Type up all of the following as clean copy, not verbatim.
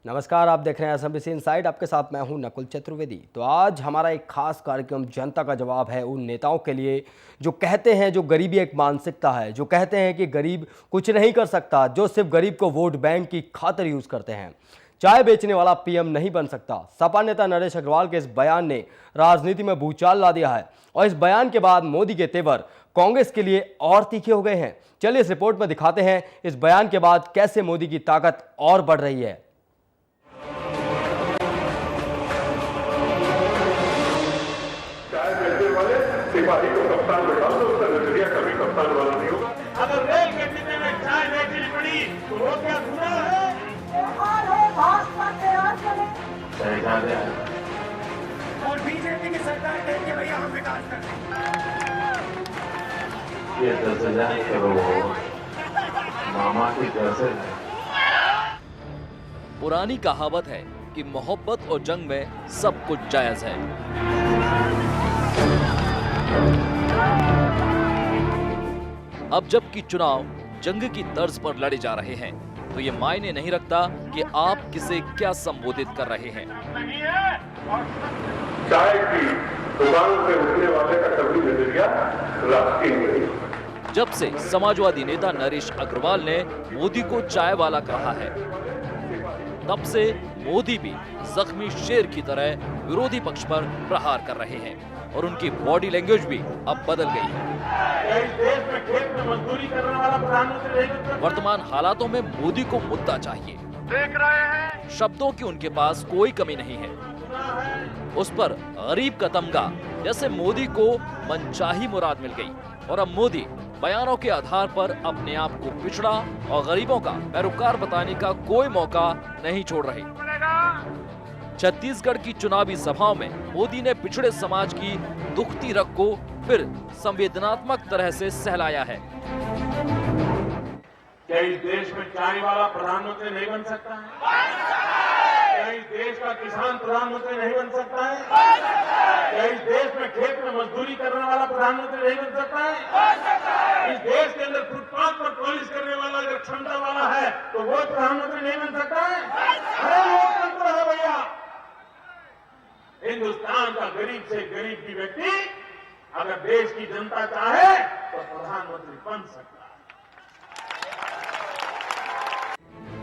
नमस्कार, आप देख रहे हैं एसएमबीसी इनसाइड। आपके साथ मैं हूं नकुल चतुर्वेदी। तो आज हमारा एक खास कार्यक्रम जनता का जवाब है उन नेताओं के लिए जो कहते हैं जो गरीबी एक मानसिकता है, जो कहते हैं कि गरीब कुछ नहीं कर सकता, जो सिर्फ गरीब को वोट बैंक की खातिर यूज करते हैं। चाय बेचने वाला पीएम नहीं बन सकता। सपा नेता नरेश अग्रवाल के इस बयान ने राजनीति में भूचाल ला दिया है और इस बयान के बाद मोदी के तेवर कांग्रेस के लिए और तीखे हो गए हैं। चलिए इस रिपोर्ट में दिखाते हैं इस बयान के बाद कैसे मोदी की ताकत और बढ़ रही है। सिपाही को कप्तान बैठा दो, उसका नजरिया कभी कप्तान वाला नहीं होगा। अगर रेल के डिब्बे में चाय बेचनी पड़ी तो वो क्या गुनाह है? और बीजेपी की सरकार कहेगी भैया हम विकास कर ये 10,000 करोड़ मामा की घर से। पुरानी कहावत है कि मोहब्बत और जंग में सब कुछ जायज है। अब जबकि चुनाव जंग की तर्ज पर लड़े जा रहे हैं तो ये मायने नहीं रखता कि आप किसे क्या संबोधित कर रहे हैं। चाय की दुकान से उठने वाले का कभी नजरिया राजकीय नहीं। जब से समाजवादी नेता नरेश अग्रवाल ने मोदी को चाय वाला कहा है, तब से मोदी भी जख्मी शेर की तरह विरोधी पक्ष पर प्रहार कर रहे हैं और उनकी बॉडी लैंग्वेज भी अब बदल गई है। देश में खेत में मजदूरी करने वाला प्रधानमंत्री नहीं। वर्तमान हालातों में मोदी को मुद्दा चाहिए। देख रहे हैं शब्दों की उनके पास कोई कमी नहीं है। उस पर गरीब का तमगा, जैसे मोदी को मनचाही मुराद मिल गई और अब मोदी बयानों के आधार पर अपने आप को पिछड़ा और गरीबों का पैरोकार बताने का कोई मौका नहीं छोड़ रहे। छत्तीसगढ़ की चुनावी सभाओं में मोदी ने पिछड़े समाज की दुखती रग को फिर संवेदनात्मक तरह से सहलाया है। क्या इस देश में चाय वाला प्रधानमंत्री नहीं बन सकता है? क्या इस देश का किसान प्रधानमंत्री नहीं बन सकता है? क्या इस देश में खेत में मजदूरी करने वाला प्रधानमंत्री नहीं बन सकता है? इस देश के अंदर फुटपाथ पर पॉलिश करने वाला अगर क्षमता वाला है तो वो प्रधानमंत्री नहीं बन सकता है? अरे लोकतंत्र है भैया। हिंदुस्तान का गरीब से गरीब भी व्यक्ति अगर देश की जनता चाहे तो प्रधानमंत्री बन सकता है।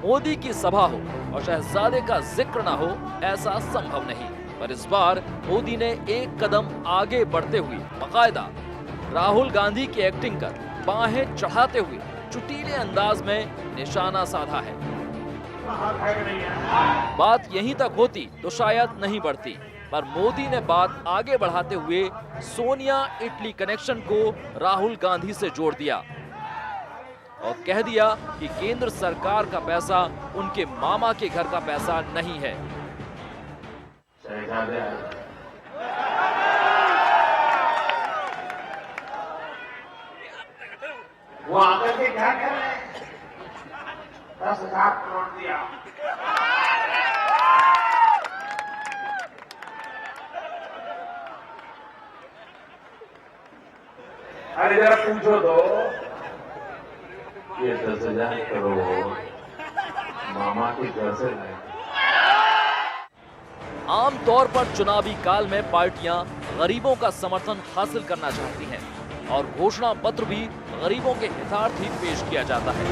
मोदी की सभा हो और शहजादे का जिक्र ना हो, ऐसा संभव नहीं। पर इस बार मोदी ने एक कदम आगे बढ़ते हुए बाकायदा राहुल गांधी की एक्टिंग कर बाहें चढ़ाते हुए चुटीले अंदाज में निशाना साधा है। बात यहीं तक होती तो शायद नहीं बढ़ती, पर मोदी ने बात आगे बढ़ाते हुए सोनिया इटली कनेक्शन को राहुल गांधी से जोड़ दिया और कह दिया कि केंद्र सरकार का पैसा उनके मामा के घर का पैसा नहीं है। वो आकर के क्या कर रहे हैं? 10,000 करोड़ दिया। अरे जरा पूछो तो ये 10,000 करोड़ मामा की घर से लाए। आमतौर पर चुनावी काल में पार्टियां गरीबों का समर्थन हासिल करना चाहती हैं और घोषणा पत्र भी गरीबों के हितार्थ ही पेश किया जाता है।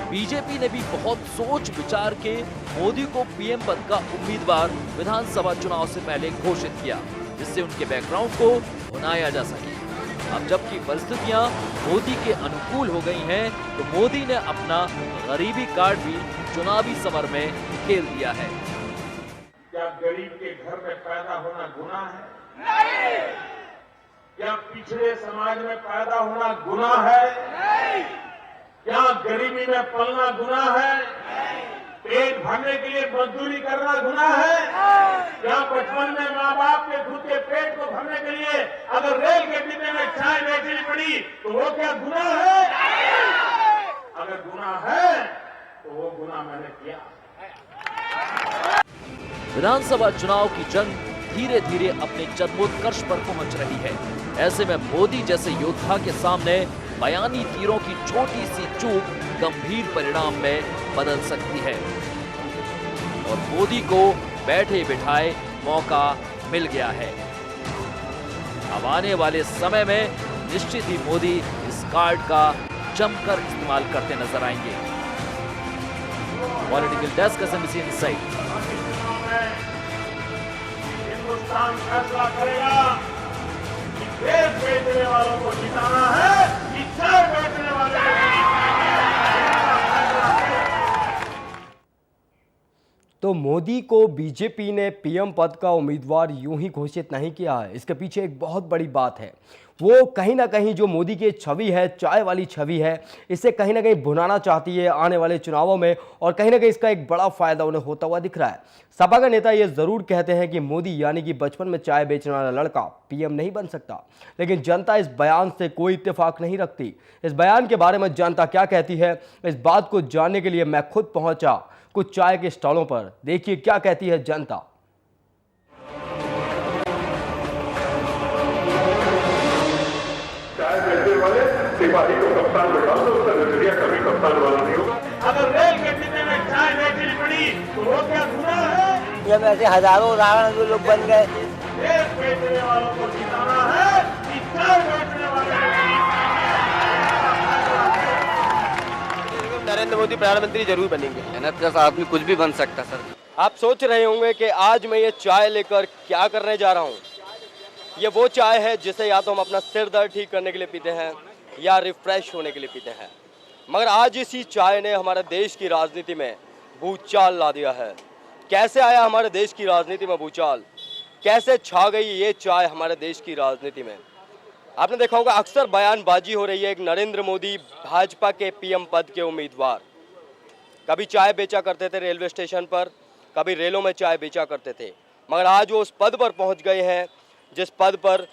बीजेपी ने भी बहुत सोच विचार के मोदी को पीएम पद का उम्मीदवार विधानसभा चुनाव से पहले घोषित किया, जिससे उनके बैकग्राउंड को भुनाया जा सके। अब जबकि परिस्थितियां मोदी के अनुकूल हो गई हैं, तो मोदी ने अपना गरीबी कार्ड भी चुनावी समर में खेल दिया है। क्या गरीब के घर में पैदा होना गुनाह है? नहीं। क्या पिछड़े समाज में पैदा होना गुनाह है? नहीं। क्या गरीबी में पलना गुनाह है? नहीं। पेट भरने के लिए मजदूरी करना गुनाह है? क्या बचपन में माँ बाप के खुद के पेट को भरने के लिए अगर रेल के डिब्बे में चाय बेचनी पड़ी तो वो क्या गुनाह है? अगर गुनाह है तो वो गुनाह मैंने किया। विधानसभा चुनाव की जंग धीरे धीरे अपने चरमोत्कर्ष पर पहुंच रही है। ऐसे में मोदी जैसे योद्धा के सामने बयानी तीरों की छोटी सी चूक गंभीर परिणाम में बदल सकती है और मोदी को बैठे बिठाए मौका मिल गया है। अब आने वाले समय में निश्चित ही मोदी इस कार्ड का जमकर इस्तेमाल करते नजर आएंगे। Political desk SMBC inside. Hindustan फैसला करेगा कि देश बेचने वालों को जिताना है कि चाय बेचने वाले को तो मोदी को बीजेपी ने पीएम पद का उम्मीदवार यूं ही घोषित नहीं किया है। इसके पीछे एक बहुत बड़ी बात है। वो कहीं ना कहीं जो मोदी की छवि है, चाय वाली छवि है, इसे कहीं ना कहीं भुनाना चाहती है आने वाले चुनावों में और कहीं ना कहीं इसका एक बड़ा फायदा उन्हें होता हुआ दिख रहा है। सपा का नेता ये जरूर कहते हैं कि मोदी यानी कि बचपन में चाय बेचने वाला लड़का पीएम नहीं बन सकता, लेकिन जनता इस बयान से कोई इत्तेफाक नहीं रखती। इस बयान के बारे में जनता क्या कहती है, इस बात को जानने के लिए मैं खुद पहुंचा कुछ चाय के स्टॉलों पर। देखिए क्या कहती है जनता। चाय बेचने वाले सिपाही को कप्तान बैठा दो, उसका नजरिया कभी कप्तान वाला नहीं होगा। अगर रेल के डिब्बे में चाय बेचनी पड़ी तो वो क्या गुनाह है? जब ऐसे हजारों उदाहरण जो लोग बन गए। देश बेचने वालों को जिताना है कि चाय बेचने वाले नरेंद्र मोदी प्रधानमंत्री जरूर बनेंगे। मेहनत का आदमी कुछ भी बन सकता सर। आप सोच रहे होंगे कि आज मैं ये चाय लेकर क्या करने जा रहा हूँ। ये वो चाय है जिसे या तो हम अपना सिर दर्द ठीक करने के लिए पीते हैं या रिफ्रेश होने के लिए पीते हैं, मगर आज इसी चाय ने हमारे देश की राजनीति में भूचाल ला दिया है। कैसे आया हमारे देश की राजनीति में भूचाल, कैसे छा गई ये चाय हमारे देश की राजनीति में। आपने देखा होगा अक्सर बयानबाजी हो रही है। एक नरेंद्र मोदी भाजपा के पीएम पद के उम्मीदवार कभी चाय बेचा करते थे रेलवे स्टेशन पर, कभी रेलों में चाय बेचा करते थे, मगर आज वो उस पद पर पहुंच गए हैं जिस पद पर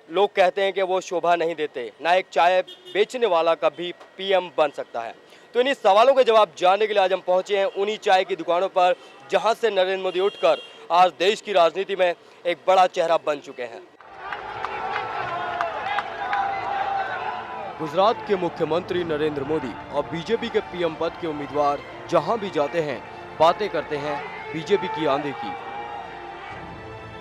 लोग कहते हैं कि वो शोभा नहीं देते। ना एक चाय बेचने वाला कभी पीएम बन सकता है। तो इन्हीं सवालों के जवाब जानने के लिए आज हम पहुंचे हैं उन्हीं चाय की दुकानों पर जहां से नरेंद्र मोदी उठकर आज देश की राजनीति में एक बड़ा चेहरा बन चुके हैं। गुजरात के मुख्यमंत्री नरेंद्र मोदी और बीजेपी के पीएम पद के उम्मीदवार जहां भी जाते हैं बातें करते हैं बीजेपी की आंधी की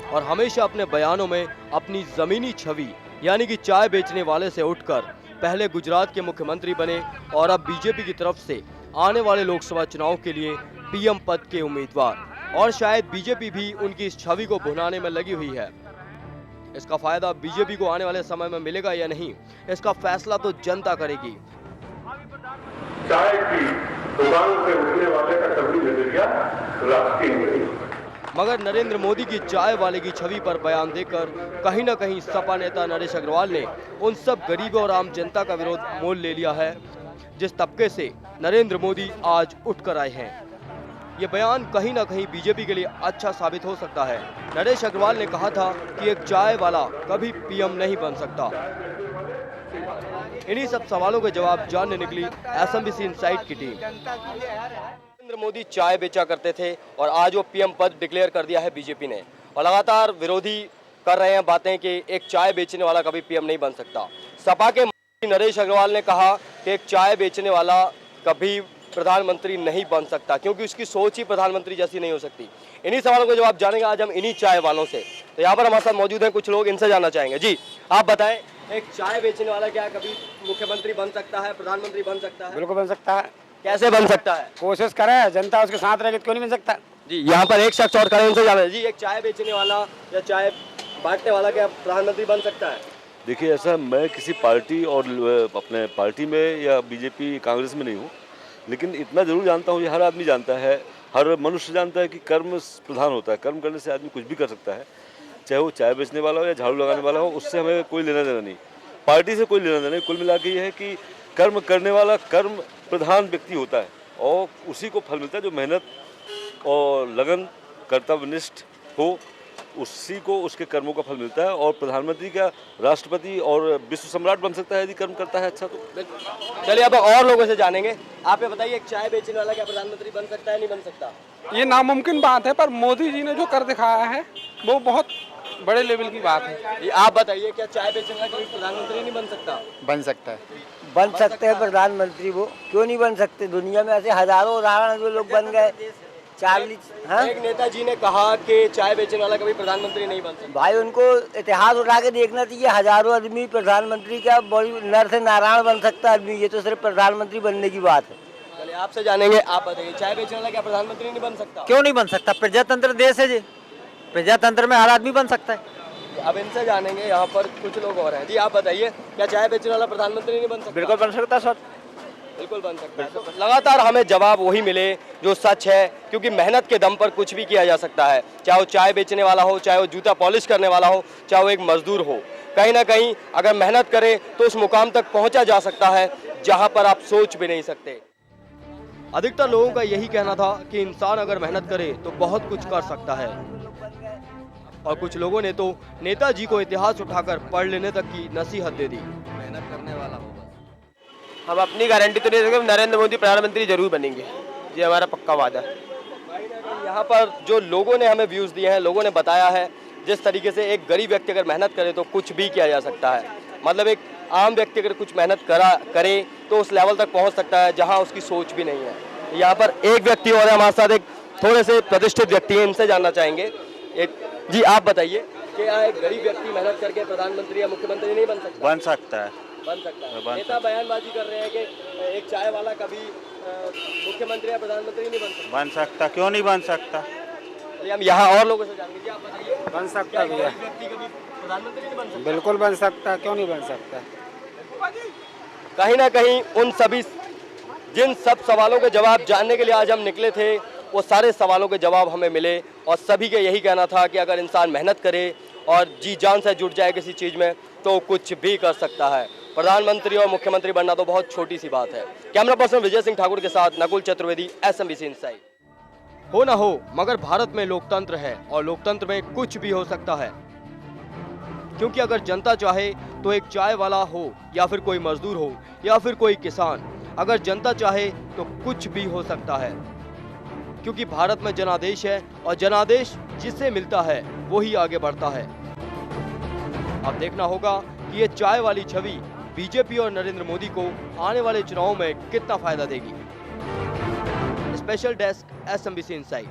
और हमेशा अपने बयानों में अपनी जमीनी छवि यानी कि चाय बेचने वाले से उठकर पहले गुजरात के मुख्यमंत्री बने और अब बीजेपी की तरफ से आने वाले लोकसभा चुनाव के लिए पीएम पद के उम्मीदवार और शायद बीजेपी भी उनकी इस छवि को भुनाने में लगी हुई है। इसका फायदा बीजेपी को आने वाले समय में मिलेगा या नहीं, इसका फैसला तो जनता करेगी। चाय की दुकान से उठने वाले का कभी नजरिया राष्ट्रीय नहीं होगा। मगर नरेंद्र मोदी की चाय वाले की छवि पर बयान देकर कहीं ना कहीं सपा नेता नरेश अग्रवाल ने उन सब गरीबों और आम जनता का विरोध मोल ले लिया है जिस तबके से नरेंद्र मोदी आज उठकर आए हैं। ये बयान कहीं ना कहीं बीजेपी के लिए अच्छा साबित हो सकता है। नरेश अग्रवाल ने कहा था कि एक चाय वाला कभी पीएम नहीं बन सकता। इन्हीं सब सवालों के जवाब जानने निकली एसएमबीसी इनसाइड की टीम। नरेंद्र मोदी चाय बेचा करते थे और आज वो पीएम पद डिक्लेयर कर दिया है बीजेपी ने और लगातार विरोधी कर रहे हैं बातें कि एक चाय बेचने वाला कभी पीएम नहीं बन सकता। सपा के नरेश अग्रवाल ने कहा कि एक चाय बेचने वाला कभी प्रधानमंत्री नहीं बन सकता क्योंकि उसकी सोच ही प्रधानमंत्री जैसी नहीं हो सकती। इन्हीं सवालों के जवाब जानेंगे आज हम इन्हीं चाय वालों से। तो यहाँ पर हमारे साथ मौजूद हैं कुछ लोग, इनसे जानना चाहेंगे। जी आप बताएं, एक चाय बेचने वाला क्या कभी मुख्यमंत्री बन सकता है, प्रधानमंत्री बन सकता है? बिल्कुल बन सकता है। कैसे बन सकता है? कोशिश करे, जनता उसके साथ रहेगी तो क्यों नहीं बन सकता। जी यहाँ पर एक शख्स और खड़े, उनसे जाना जी, एक चाय बेचने वाला या चाय बांटने वाला क्या प्रधानमंत्री बन सकता है? देखिए, ऐसा मैं किसी पार्टी और अपने पार्टी में या बीजेपी कांग्रेस में नहीं हूँ, लेकिन इतना जरूर जानता हूँ, ये हर आदमी जानता है, हर मनुष्य जानता है कि कर्म प्रधान होता है। कर्म करने से आदमी कुछ भी कर सकता है, चाहे वो चाय बेचने वाला हो या झाड़ू लगाने वाला हो, उससे हमें कोई लेना देना नहीं, पार्टी से कोई लेना देना नहीं। कुल मिला के ये है कि कर्म करने वाला कर्म प्रधान व्यक्ति होता है और उसी को फल मिलता है। जो मेहनत और लगन कर्तव्यनिष्ठ हो उसी को उसके कर्मों का फल मिलता है और प्रधानमंत्री का, राष्ट्रपति और विश्व सम्राट बन सकता है यदि कर्म करता है अच्छा तो। चलिए अब और लोगों से जानेंगे। आप ये बताइए, एक चाय बेचने वाला क्या प्रधानमंत्री बन सकता है, नहीं बन सकता? ये नामुमकिन बात है, पर मोदी जी ने जो कर दिखाया है वो बहुत बड़े लेवल की बात है। ये आप बताइए, क्या चाय बेचने वाला कभी प्रधानमंत्री नहीं बन सकता? बन सकता है। बन सकते हैं प्रधानमंत्री, वो क्यों नहीं बन सकते? दुनिया में ऐसे हजारों उदाहरण जो लोग बन गए। 40 हाँ एक नेताजी ने कहा कि चाय बेचने वाला कभी प्रधानमंत्री नहीं बन सकता। भाई, उनको इतिहास उठा के देखना चाहिए। हजारों आदमी प्रधानमंत्री क्या बड़ी नर से नारायण बन सकता आदमी, ये तो सिर्फ प्रधानमंत्री बनने की बात है। चलिए आपसे जानेंगे, आप बताइए, चाय बेचने वाला क्या प्रधानमंत्री नहीं बन सकता? क्यों नहीं बन सकता? प्रजातंत्र देश है जी, प्रजातंत्र में हर आदमी बन सकता है। अब इनसे जानेंगे, यहाँ पर कुछ लोग और हैं। जी आप बताइए, क्या चाय बेचने वाला प्रधानमंत्री नहीं बन सकता? बिल्कुल बन सकता सर। बिल्कुल बन सकता है। तो लगातार हमें जवाब वही मिले जो सच है, क्योंकि मेहनत के दम पर कुछ भी किया जा सकता है। चाहे वो चाय बेचने वाला हो, चाहे वो जूता पॉलिश करने वाला हो, चाहे वो एक मजदूर हो, कहीं ना कहीं अगर मेहनत करे तो उस मुकाम तक पहुंचा जा सकता है जहां पर आप सोच भी नहीं सकते। अधिकतर लोगों का यही कहना था कि इंसान अगर मेहनत करे तो बहुत कुछ कर सकता है, और कुछ लोगों ने तो नेताजी को इतिहास उठाकर पढ़ लेने तक की नसीहत दे दी। मेहनत करने वाला होगा। हम अपनी गारंटी तो नहीं दे सकते, नरेंद्र मोदी प्रधानमंत्री जरूर बनेंगे, ये हमारा पक्का वादा है। यहाँ पर जो लोगों ने हमें व्यूज़ दिए हैं, लोगों ने बताया है जिस तरीके से एक गरीब व्यक्ति अगर मेहनत करे तो कुछ भी किया जा सकता है। मतलब एक आम व्यक्ति अगर कुछ मेहनत करे तो उस लेवल तक पहुँच सकता है जहाँ उसकी सोच भी नहीं है। यहाँ पर एक व्यक्ति और है हमारे साथ, एक थोड़े से प्रतिष्ठित व्यक्ति हैं, इनसे जानना चाहेंगे। जी आप बताइए, क्या एक गरीब व्यक्ति मेहनत करके प्रधानमंत्री या मुख्यमंत्री नहीं बन सकता? बन सकता है। बन सकता है। नेता बयानबाजी कर रहे हैं कि एक चाय वाला कभी मुख्यमंत्री या प्रधानमंत्री नहीं बन सकता। बन सकता, क्यों नहीं बन सकता? चलिए हम यहाँ और लोगों से जानेंगे। जी आप बताइए, बन सकता क्या भैया, गरीब व्यक्ति कभी प्रधानमंत्री नहीं बन सकता? बिल्कुल बन सकता, क्यों नहीं बन सकता? कहीं ना कहीं उन सभी जिन सब सवालों के जवाब जानने के लिए आज हम निकले थे, वो सारे सवालों के जवाब हमें मिले, और सभी के यही कहना था कि अगर इंसान मेहनत करे और जी जान से जुट जाए किसी चीज़ में तो कुछ भी कर सकता है। प्रधानमंत्री और मुख्यमंत्री बनना तो बहुत छोटी सी बात है। कैमरा पर्सन विजय सिंह ठाकुर के साथ नकुल चतुर्वेदी, SMBC इनसाइड। हो ना हो, मगर भारत में लोकतंत्र है, और लोकतंत्र में कुछ भी हो सकता है, क्योंकि अगर जनता चाहे तो एक चाय वाला हो या फिर कोई मजदूर हो या फिर कोई किसान, अगर जनता चाहे तो कुछ भी हो सकता है, क्योंकि भारत में जनादेश है, और जनादेश जिससे मिलता है वो ही आगे बढ़ता है। अब देखना होगा कि ये चाय वाली छवि बीजेपी और नरेंद्र मोदी को आने वाले चुनावों में कितना फायदा देगी। Special desk, SMBC inside.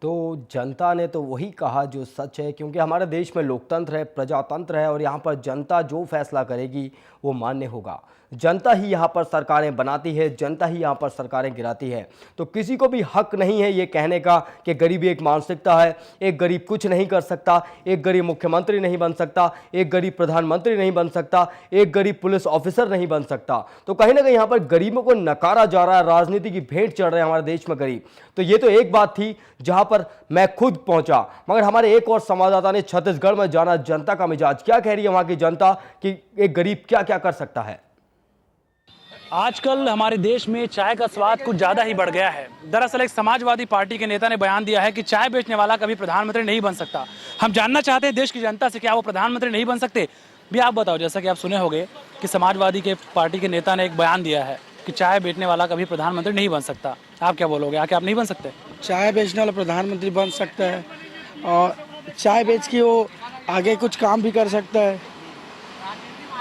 तो जनता ने तो वही कहा जो सच है, क्योंकि हमारे देश में लोकतंत्र है, प्रजातंत्र है, और यहाँ पर जनता जो फैसला करेगी वो मान्य होगा। जनता ही यहाँ पर सरकारें बनाती है, जनता ही यहाँ पर सरकारें गिराती है। तो किसी को भी हक नहीं है ये कहने का कि गरीबी एक मानसिकता है, एक गरीब कुछ नहीं कर सकता, एक गरीब मुख्यमंत्री नहीं बन सकता, एक गरीब प्रधानमंत्री नहीं बन सकता, एक गरीब पुलिस ऑफिसर नहीं बन सकता। तो कहीं ना कहीं यहाँ पर गरीबों को नकारा जा रहा है, राजनीति की भेंट चढ़ रहे हैं हमारे देश में गरीब। तो ये तो एक बात थी जहाँ पर मैं खुद पहुँचा, मगर हमारे एक और संवाददाता ने छत्तीसगढ़ में जाना जनता का मिजाज क्या कह रही है वहाँ की जनता कि एक गरीब क्या क्या कर सकता है। आजकल हमारे देश में चाय का स्वाद कुछ ज़्यादा ही बढ़ गया है। दरअसल एक समाजवादी पार्टी के नेता ने बयान दिया है कि चाय बेचने वाला कभी प्रधानमंत्री नहीं बन सकता। हम जानना चाहते हैं देश की जनता से, क्या वो प्रधानमंत्री नहीं बन सकते? भी आप बताओ, जैसा कि आप सुने होंगे कि समाजवादी के पार्टी के नेता ने एक बयान दिया है कि चाय बेचने वाला कभी प्रधानमंत्री नहीं बन सकता। आप क्या बोलोगे, आके आप नहीं बन सकते? चाय बेचने वाला प्रधानमंत्री बन सकता है, और चाय बेच के वो आगे कुछ काम भी कर सकता है।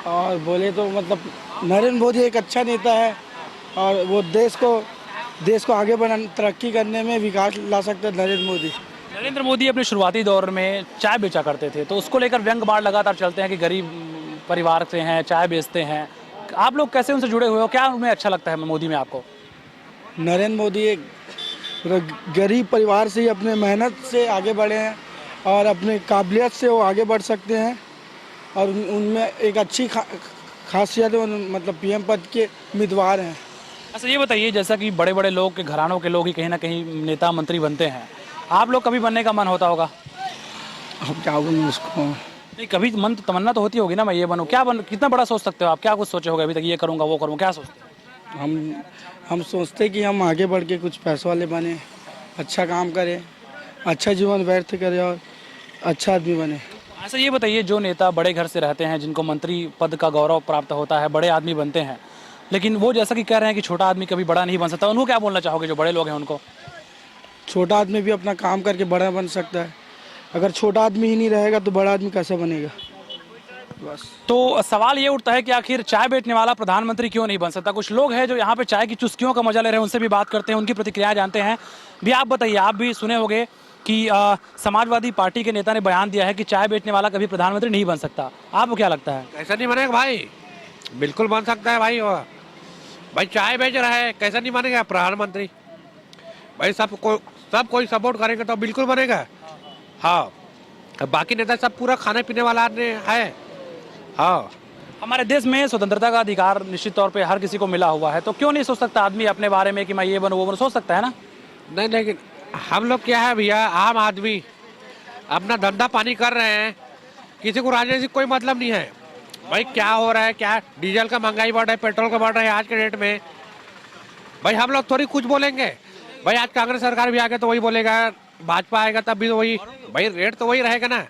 और बोले तो मतलब नरेंद्र मोदी एक अच्छा नेता है, और वो देश को आगे बढ़ाने, तरक्की करने में विकास ला सकता है नरेंद्र मोदी अपने शुरुआती दौर में चाय बेचा करते थे, तो उसको लेकर व्यंग बाढ़ लगातार चलते हैं कि गरीब परिवार से हैं, चाय बेचते हैं। आप लोग कैसे उनसे जुड़े हुए हो, क्या उनमें अच्छा लगता है मोदी में आपको? नरेंद्र मोदी एक गरीब परिवार से ही अपने मेहनत से आगे बढ़े हैं, और अपने काबिलियत से वो आगे बढ़ सकते हैं, और उनमें एक अच्छी खासियत है, मतलब PM पद के उम्मीदवार हैं। अच्छा ये बताइए, जैसा कि बड़े बड़े लोग के घरानों के लोग ही कहीं ना कहीं नेता मंत्री बनते हैं, आप लोग कभी बनने का मन होता होगा? अब क्या बोलूं उसको, नहीं कभी मन तमन्ना तो होती होगी ना, मैं ये बनूं। क्या कितना बड़ा सोच सकते हो आप, क्या कुछ सोचे होगे अभी तक, ये करूँगा वो करूँगा, क्या सोचते हो? हम सोचते कि हम आगे बढ़ के कुछ पैसों वाले बने, अच्छा काम करें, अच्छा जीवन व्यर्थ करें और अच्छा आदमी बने। ऐसा ये बताइए, जो नेता बड़े घर से रहते हैं, जिनको मंत्री पद का गौरव प्राप्त होता है, बड़े आदमी बनते हैं, लेकिन वो जैसा कि कह रहे हैं कि छोटा आदमी कभी बड़ा नहीं बन सकता, उनको क्या बोलना चाहोगे जो बड़े लोग हैं उनको? छोटा आदमी भी अपना काम करके बड़ा बन सकता है। अगर छोटा आदमी ही नहीं रहेगा तो बड़ा आदमी कैसे बनेगा? बस। तो सवाल ये उठता है कि आखिर चाय बेचने वाला प्रधानमंत्री क्यों नहीं बन सकता? कुछ लोग हैं जो यहाँ पे चाय की चुस्कियों का मजा ले रहे हैं, उनसे भी बात करते हैं, उनकी प्रतिक्रिया जानते हैं। भी आप बताइए, आप भी सुने होंगे कि समाजवादी पार्टी के नेता ने बयान दिया है कि चाय बेचने वाला कभी प्रधानमंत्री नहीं बन सकता। आपको क्या लगता है? ऐसा नहीं बनेगा भाई, बिल्कुल बन सकता है भाई। वो भाई चाय बेच रहा है, कैसा नहीं बनेगा प्रधानमंत्री? भाई सब कोई सपोर्ट करेंगे तो बिल्कुल बनेगा। हाँ, बाकी नेता सब पूरा खाने पीने वाला है। हाँ, हमारे देश में स्वतंत्रता का अधिकार निश्चित तौर पे हर किसी को मिला हुआ है, तो क्यों नहीं सोच सकता आदमी अपने बारे में कि मैं ये बनूं वो बनूं? सोच सकता है ना? नहीं, लेकिन हम लोग क्या है भैया, आम आदमी अपना धंधा पानी कर रहे हैं, किसी को राजनीति से कोई मतलब नहीं है। भाई क्या हो रहा है, क्या डीजल का महंगाई बढ़ रहा है, पेट्रोल का बढ़ रहा है आज के डेट में। भाई हम लोग थोड़ी कुछ बोलेंगे। भाई आज कांग्रेस सरकार भी आ गया तो वही बोलेगा, भाजपा आएगा तब भी तो वही। भाई रेट तो वही रहेगा ना,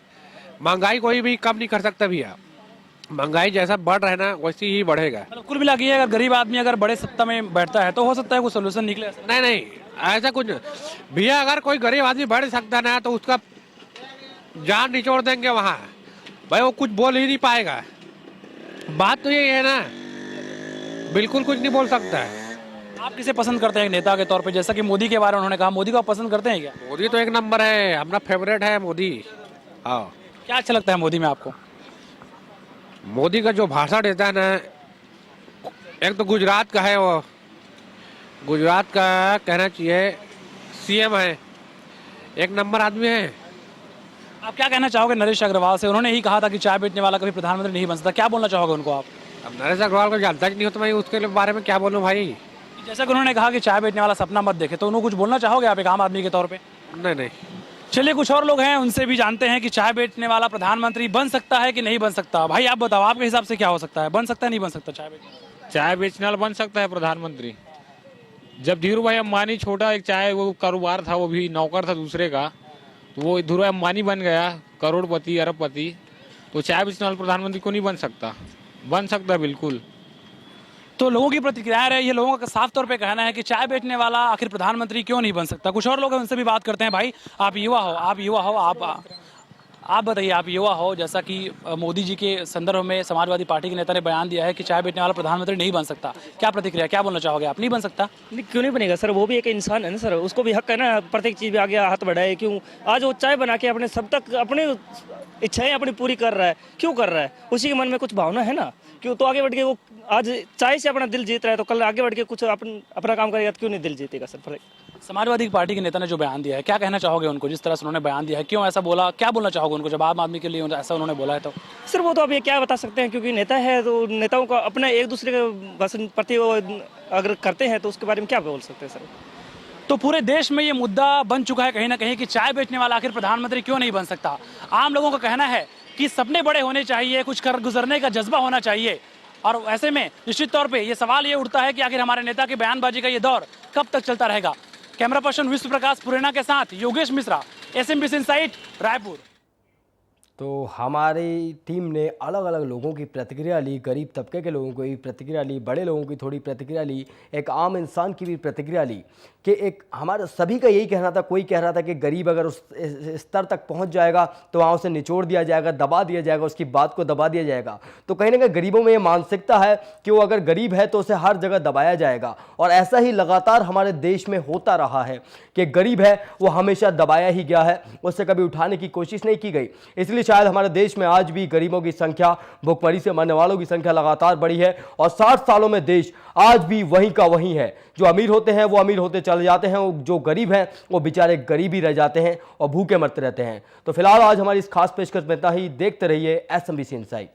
महंगाई कोई भी कम नहीं कर सकता भैया। महंगाई जैसा बढ़ रहा है ना वैसे ही बढ़ेगा। मतलब कुल मिला के अगर गरीब आदमी अगर बड़े सत्ता में बैठता है तो हो सकता है कोई सोल्यूशन निकले। नहीं, ऐसा कुछ भैया, अगर कोई गरीब आदमी बढ़ सकता है ना तो उसका जान निचोड़ देंगे वहाँ। भाई वो कुछ बोल ही नहीं पाएगा। बात तो यही है ना, बिल्कुल कुछ नहीं बोल सकता है। आप किसे पसंद करते हैं एक नेता के तौर पे? जैसा कि मोदी के बारे में उन्होंने कहा, मोदी को आप पसंद करते हैं क्या? मोदी तो एक नंबर है, अपना फेवरेट है मोदी। हाँ। क्या अच्छा लगता है मोदी में आपको? मोदी का जो भाषण देता है ना, एक तो गुजरात का है, वो गुजरात का कहना चाहिए सीएम है, एक नंबर आदमी है। आप क्या कहना चाहोगे नरेश अग्रवाल से? उन्होंने ही कहा था कि चाय बेचने वाला कभी प्रधानमंत्री नहीं बन सकता, क्या बोलना चाहोगे उनको आप? अब नरेश अग्रवाल को जानता ही नहीं हो तो मैं उसके बारे में क्या बोलूं भाई। जैसा कि उन्होंने कहा कि चाय बेचने वाला सपना मत देखे, तो उन्होंने कुछ बोलना चाहोगे आप एक आम आदमी के तौर पे? नहीं। चलिए, कुछ और लोग हैं, उनसे भी जानते हैं कि चाय बेचने वाला प्रधानमंत्री बन सकता है कि नहीं बन सकता। भाई आप बताओ, आपके हिसाब से क्या हो सकता है, बन सकता है नहीं बन सकता चाय बेचने वाला बन सकता है प्रधानमंत्री? जब धीरू भाई अंबानी छोटा एक चाय वो कारोबार था, वो भी नौकर था दूसरे का, तो वो धीरू भाई अंबानी बन गया करोड़पति अरबपति, तो चाय बेचने वाला प्रधानमंत्री को नहीं बन सकता? बन सकता है बिल्कुल। तो लोगों की प्रतिक्रिया है, ये लोगों का साफ तौर पे कहना है कि चाय बेचने वाला आखिर प्रधानमंत्री क्यों नहीं बन सकता। कुछ और लोग हैं, उनसे भी बात करते हैं। भाई आप युवा हो, आप बताइए, आप युवा हो, जैसा कि मोदी जी के संदर्भ में समाजवादी पार्टी के नेता ने बयान दिया है कि चाय बेचने वाला प्रधानमंत्री नहीं बन सकता, क्या प्रतिक्रिया, क्या बोलना चाहोगे आप? नहीं बन सकता? नहीं, क्यों नहीं बनेगा सर? वो भी एक इंसान है ना सर, उसको भी हक है ना प्रत्येक चीज़ में आगे हाथ बढ़ाए। क्यों आज वो चाय बना के अपने सब तक अपनी इच्छाएं अपनी पूरी कर रहा है, क्यों कर रहा है? उसी के मन में कुछ भावना है ना, क्यों? तो आगे बढ़ के वो आज चाय से अपना दिल जीत रहा है, तो कल आगे बढ़ के कुछ अपना काम करेगा तो क्यों नहीं दिल जीतेगा सर? समाजवादी पार्टी के नेता ने जो बयान दिया है, क्या कहना चाहोगे उनको? जिस तरह से उन्होंने बयान दिया है, क्यों ऐसा बोला, क्या बोलना चाहोगे उनको जब आम आदमी के लिए ऐसा उन्होंने बोला है? तो सर वो तो अब ये क्या बता सकते हैं, क्योंकि नेता है तो नेताओं का अपना एक दूसरे के प्रति वो अगर करते हैं तो उसके बारे में क्या बोल सकते हैं सर? तो पूरे देश में ये मुद्दा बन चुका है कहीं ना कहीं कि चाय बेचने वाला आखिर प्रधानमंत्री क्यों नहीं बन सकता। आम लोगों का कहना है कि सपने बड़े होने चाहिए, कुछ कर गुजरने का जज्बा होना चाहिए, और ऐसे में निश्चित तौर पे ये सवाल ये उठता है कि आखिर हमारे नेता की बयानबाजी का ये दौर कब तक चलता रहेगा। कैमरा पर्सन विश्व प्रकाश पुरेना के साथ योगेश मिश्रा, SMBC इनसाइट, रायपुर। तो हमारी टीम ने अलग अलग लोगों की प्रतिक्रिया ली, गरीब तबके के लोगों की प्रतिक्रिया ली, बड़े लोगों की थोड़ी प्रतिक्रिया ली, एक आम इंसान की भी प्रतिक्रिया ली कि एक हमारा सभी का यही कहना था। कोई कह रहा था कि गरीब अगर उस स्तर तक पहुंच जाएगा तो वहाँ उसे निचोड़ दिया जाएगा, दबा दिया जाएगा, उसकी बात को दबा दिया जाएगा। तो कहीं ना कहीं गरीबों में ये मानसिकता है कि वो अगर गरीब है तो उसे हर जगह दबाया जाएगा, और ऐसा ही लगातार हमारे देश में होता रहा है कि गरीब है वो हमेशा दबाया ही गया है, उससे कभी उठाने की कोशिश नहीं की गई। इसलिए शायद हमारे देश में आज भी गरीबों की संख्या, भुखमरी से मरने वालों की संख्या लगातार बढ़ी है, और 60 सालों में देश आज भी वहीं का वहीं है। जो अमीर होते हैं वो अमीर होते चले जाते हैं, जो गरीब हैं वो बेचारे गरीब ही रह जाते हैं और भूखे मरते रहते हैं। तो फिलहाल आज हमारी इस खास पेशकश में इतना ही। देखते रहिए SMBC इनसाइट।